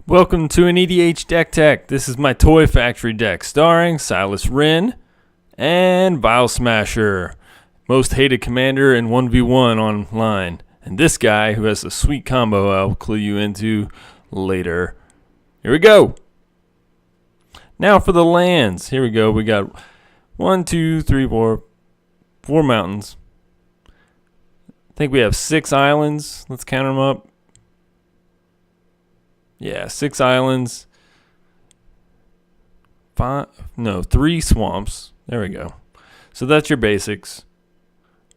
Welcome to an EDH deck tech. This is my Toy Factory deck starring Silas Renn and vial-smasher, most hated commander in 1v1 online. And this guy who has a sweet combo I'll clue you into later. Here we go. Now for the lands. Here we go. We got 4 mountains. I think we have 6 islands. Let's count them up. Yeah, 6 islands. 3 swamps. There we go. So that's your basics.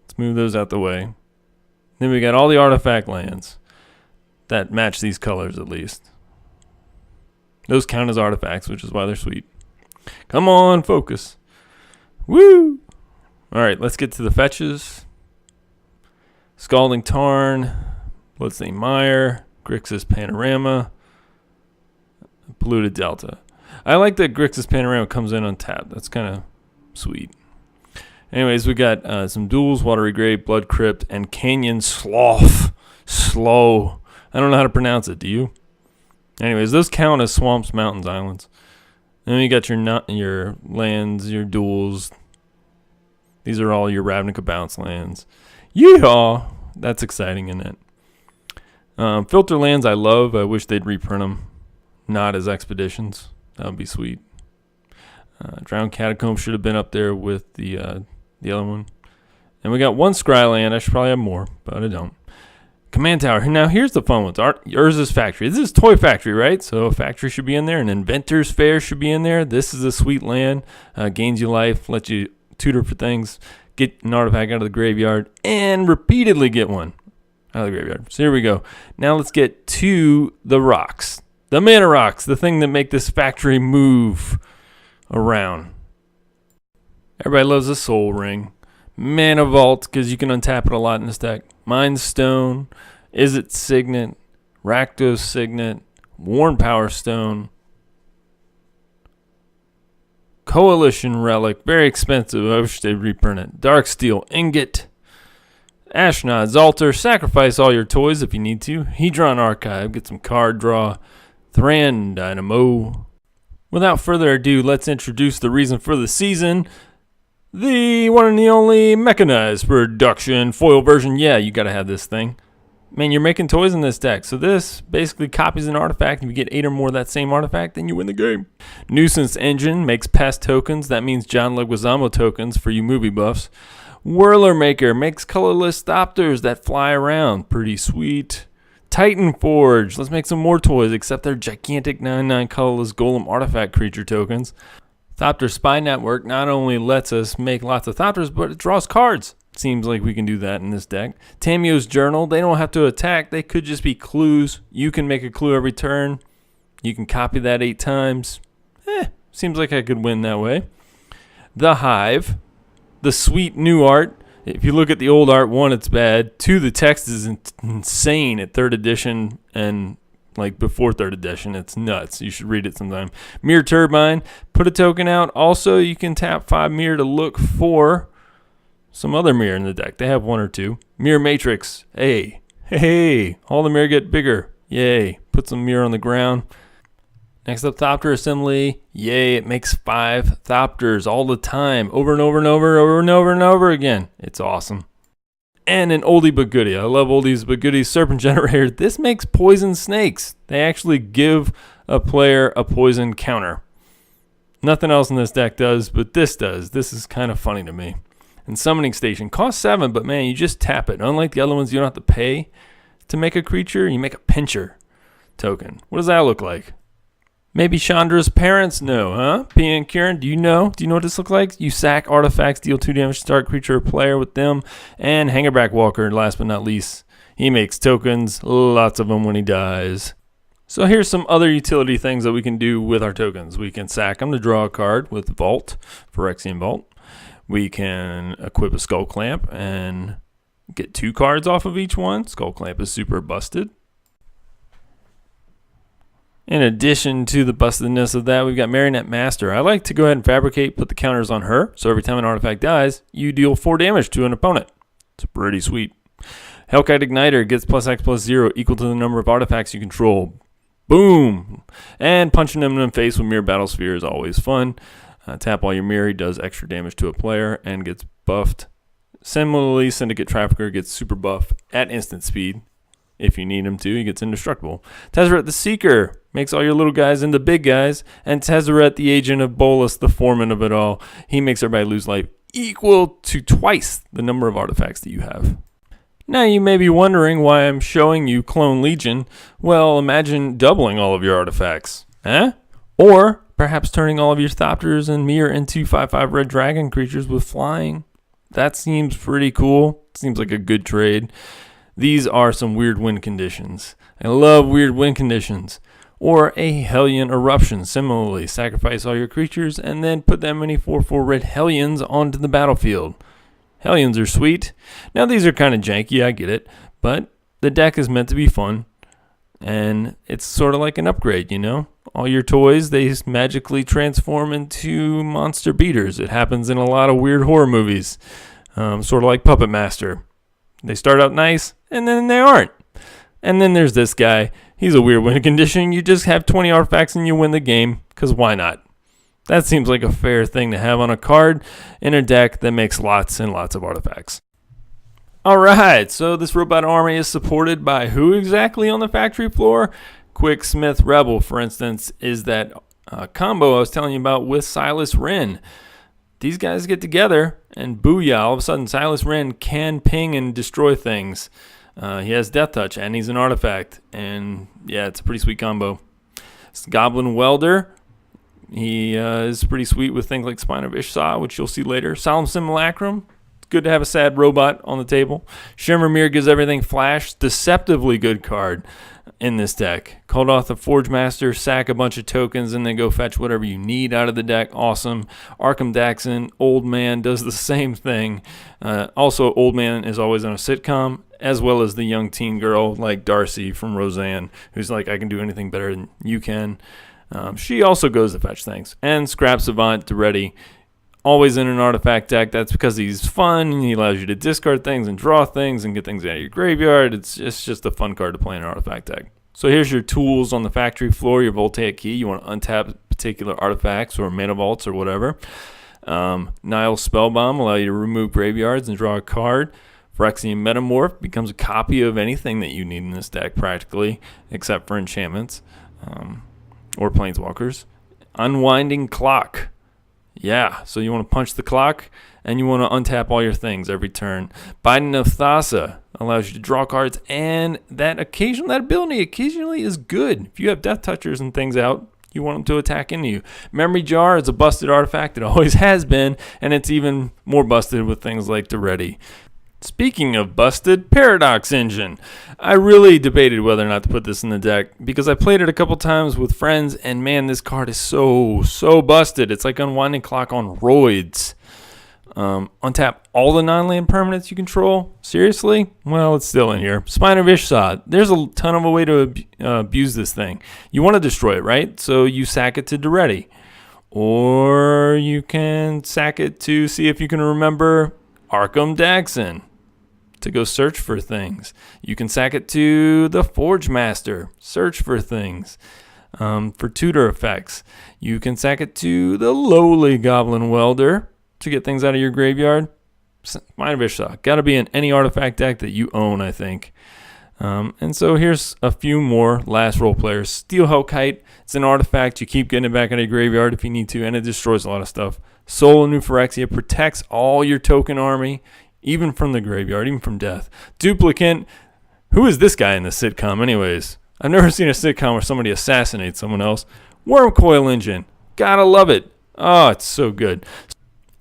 Let's move those out the way. Then we got all the artifact lands that match these colors at least. Those count as artifacts, which is why they're sweet. Come on, focus. Woo! All right, let's get to the fetches. Scalding Tarn, Bloodstained Mire, Grixis Panorama, Polluted Delta. I like that Grixis Panorama comes in untapped. That's kind of sweet. Anyways, we got some duels, Watery Grave, Blood Crypt, and Canyon Slough. Slow. I don't know how to pronounce it. Do you? Anyways, those count as swamps, mountains, islands. Then you got your lands, your duels. These are all your Ravnica bounce lands. Yeehaw! That's exciting, isn't it? Filter lands I love. I wish they'd reprint them. Not as expeditions. That would be sweet. Drowned Catacomb should have been up there with the other one. And we got 1 Scry land. I should probably have more, but I don't. Command Tower. Now here's the fun ones. Urza's Factory. This is Toy Factory, right? So a factory should be in there. An Inventor's Fair should be in there. This is a sweet land. Gains you life. Lets you tutor for things. Get an artifact out of the graveyard. And repeatedly get one out of the graveyard. So here we go. Now let's get to the rocks. The mana rocks. The thing that make this factory move around. Everybody loves a Soul Ring. Mana Vault, because you can untap it a lot in this deck. Mind Stone, Izzet Signet, Rakdos Signet, Worn Power Stone, Coalition Relic, very expensive. I wish they'd reprint it. Darksteel Ingot, Ashnod's Altar, sacrifice all your toys if you need to. Hedron Archive, get some card draw. Thran Dynamo. Without further ado, let's introduce the reason for the season. The one and the only mechanized production foil version. Yeah, you gotta have this thing. Man, you're making toys in this deck. So this basically copies an artifact. If you get 8 or more of that same artifact, then you win the game. Nuisance Engine makes pest tokens. That means John Leguizamo tokens for you movie buffs. Whirler Maker makes colorless Thopters that fly around. Pretty sweet. Titan Forge. Let's make some more toys, except they're gigantic 9/9 colorless golem artifact creature tokens. Thopter Spy Network not only lets us make lots of Thopters, but it draws cards. Seems like we can do that in this deck. Tamio's Journal. They don't have to attack. They could just be clues. You can make a clue every turn. You can copy that 8 times. Seems like I could win that way. The Hive. The sweet new art. If you look at the old art, 1, it's bad. 2, the text is insane at 3rd edition and like before 3rd edition. It's nuts. You should read it sometime. Mirror Turbine. Put a token out. Also, you can tap 5 Mirror to look for some other mirror in the deck. They have 1 or 2. Mirror Matrix. Hey. All the mirror get bigger. Yay. Put some mirror on the ground. Next up, Thopter Assembly. Yay, it makes 5 Thopters all the time. Over and over and over again. It's awesome. And an oldie but goodie. I love oldies but goodies. Serpent Generators. This makes poison snakes. They actually give a player a poison counter. Nothing else in this deck does, but this does. This is kind of funny to me. And Summoning Station. Costs 7, but man, you just tap it. Unlike the other ones, you don't have to pay to make a creature. You make a pincher token. What does that look like? Maybe Chandra's parents know, huh? Pia and Kieran, do you know? Do you know what this looks like? You sack artifacts, deal 2 damage to start creature or player with them. And Hangerback Walker, last but not least. He makes tokens, lots of them when he dies. So here's some other utility things that we can do with our tokens. We can sack them to draw a card with Vault, Phyrexian Vault. We can equip a Skull Clamp and get 2 cards off of each one. Skull Clamp is super busted. In addition to the bustedness of that, we've got Marionette Master. I like to go ahead and fabricate, put the counters on her. So every time an artifact dies, you deal 4 damage to an opponent. It's pretty sweet. Hellkite Igniter gets +X +0 equal to the number of artifacts you control. Boom! And punching him in the face with Mirror Battle Sphere is always fun. Tap all your mirror, he does extra damage to a player and gets buffed. Similarly, Syndicate Trafficker gets super buff at instant speed. If you need him to, he gets indestructible. Tezzeret the Seeker makes all your little guys into big guys. And Tezzeret the Agent of Bolus, the foreman of it all, he makes everybody lose life equal to twice the number of artifacts that you have. Now you may be wondering why I'm showing you Clone Legion. Well, imagine doubling all of your artifacts. Or perhaps turning all of your Thopters and Mirror into 5/5 red dragon creatures with flying. That seems pretty cool. Seems like a good trade. These are some weird win conditions. I love weird win conditions. Or a Hellion Eruption. Similarly, sacrifice all your creatures and then put that many 4/4 red Hellions onto the battlefield. Hellions are sweet. Now these are kind of janky, I get it. But the deck is meant to be fun. And it's sort of like an upgrade, you know? All your toys, they magically transform into monster beaters. It happens in a lot of weird horror movies. Sort of like Puppet Master. They start out nice, and then they aren't. And then there's this guy. He's a weird win condition. You just have 20 artifacts and you win the game, because why not? That seems like a fair thing to have on a card in a deck that makes lots and lots of artifacts. Alright, so this robot army is supported by who exactly on the factory floor? Quick Smith Rebel, for instance, is that combo I was telling you about with Silas Renn. These guys get together, and booyah, all of a sudden Silas Renn can ping and destroy things. He has Death Touch, and he's an artifact. And yeah, it's a pretty sweet combo. Goblin Welder, he is pretty sweet with things like Spine of Ishsaw, which you'll see later. Solemn Simulacrum, it's good to have a sad robot on the table. Shimmermere gives everything flash. Deceptively good card in this deck. Called off the Forge Master, sack a bunch of tokens, and then go fetch whatever you need out of the deck. Awesome. Arkham Daxon, Old Man, does the same thing. Also, Old Man is always on a sitcom, as well as the young teen girl like Darcy from Roseanne, who's like, I can do anything better than you can. She also goes to fetch things. And Scrap Savant Duretti, always in an artifact deck. That's because he's fun, and he allows you to discard things and draw things and get things out of your graveyard. It's just a fun card to play in an artifact deck. So here's your tools on the factory floor, your Voltaic Key. You want to untap particular artifacts or mana vaults or whatever. Nile Spellbomb allow you to remove graveyards and draw a card. Phyrexian Metamorph becomes a copy of anything that you need in this deck practically, except for enchantments or planeswalkers. Unwinding Clock. Yeah, so you want to punch the clock, and you want to untap all your things every turn. Binding of Thassa allows you to draw cards, and that ability occasionally is good. If you have Death Touchers and things out, you want them to attack into you. Memory Jar is a busted artifact. It always has been, and it's even more busted with things like Duretti. Speaking of busted, Paradox Engine. I really debated whether or not to put this in the deck because I played it a couple times with friends, and man, this card is so busted. It's like Unwinding Clock on roids. Untap all the non-land permanents you control? Seriously? Well, it's still in here. Spine of Ishsaw. There's a ton of a way to abuse this thing. You want to destroy it, right? So you sack it to Duretti. Or you can sack it to see if you can remember Arkham Daxon to go search for things. You can sack it to the Forge Master, search for things. For tutor effects, you can sack it to the lowly Goblin Welder to get things out of your graveyard. Spine of Ishsaw, gotta be in any artifact deck that you own, I think. And so here's a few more last role players. Steel Hellkite, it's an artifact. You keep getting it back out of your graveyard if you need to, and it destroys a lot of stuff. Soul of New Phyrexia protects all your token army, even from the graveyard, even from death. Duplicant, who is this guy in the sitcom anyways? I've never seen a sitcom where somebody assassinates someone else. Wormcoil Engine, gotta love it. Oh, it's so good.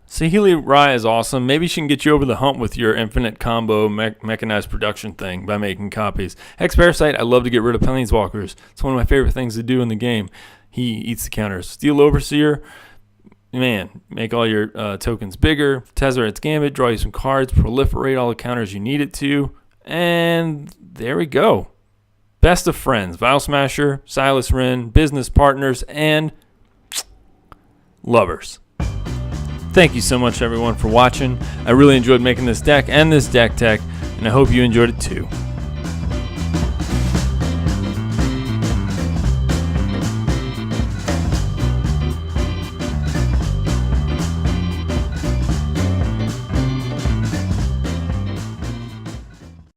Sahili Rai is awesome. Maybe she can get you over the hump with your infinite combo mechanized production thing by making copies. Hex Parasite, I love to get rid of Planeswalkers. It's one of my favorite things to do in the game. He eats the counters. Steel Overseer, man, make all your tokens bigger. Tezzeret's Gambit, draw you some cards, proliferate all the counters you need it to. And there we go. Best of friends, vial-smasher, Silas Renn, business partners, and lovers. Thank you so much, everyone, for watching. I really enjoyed making this deck and this deck tech, and I hope you enjoyed it too.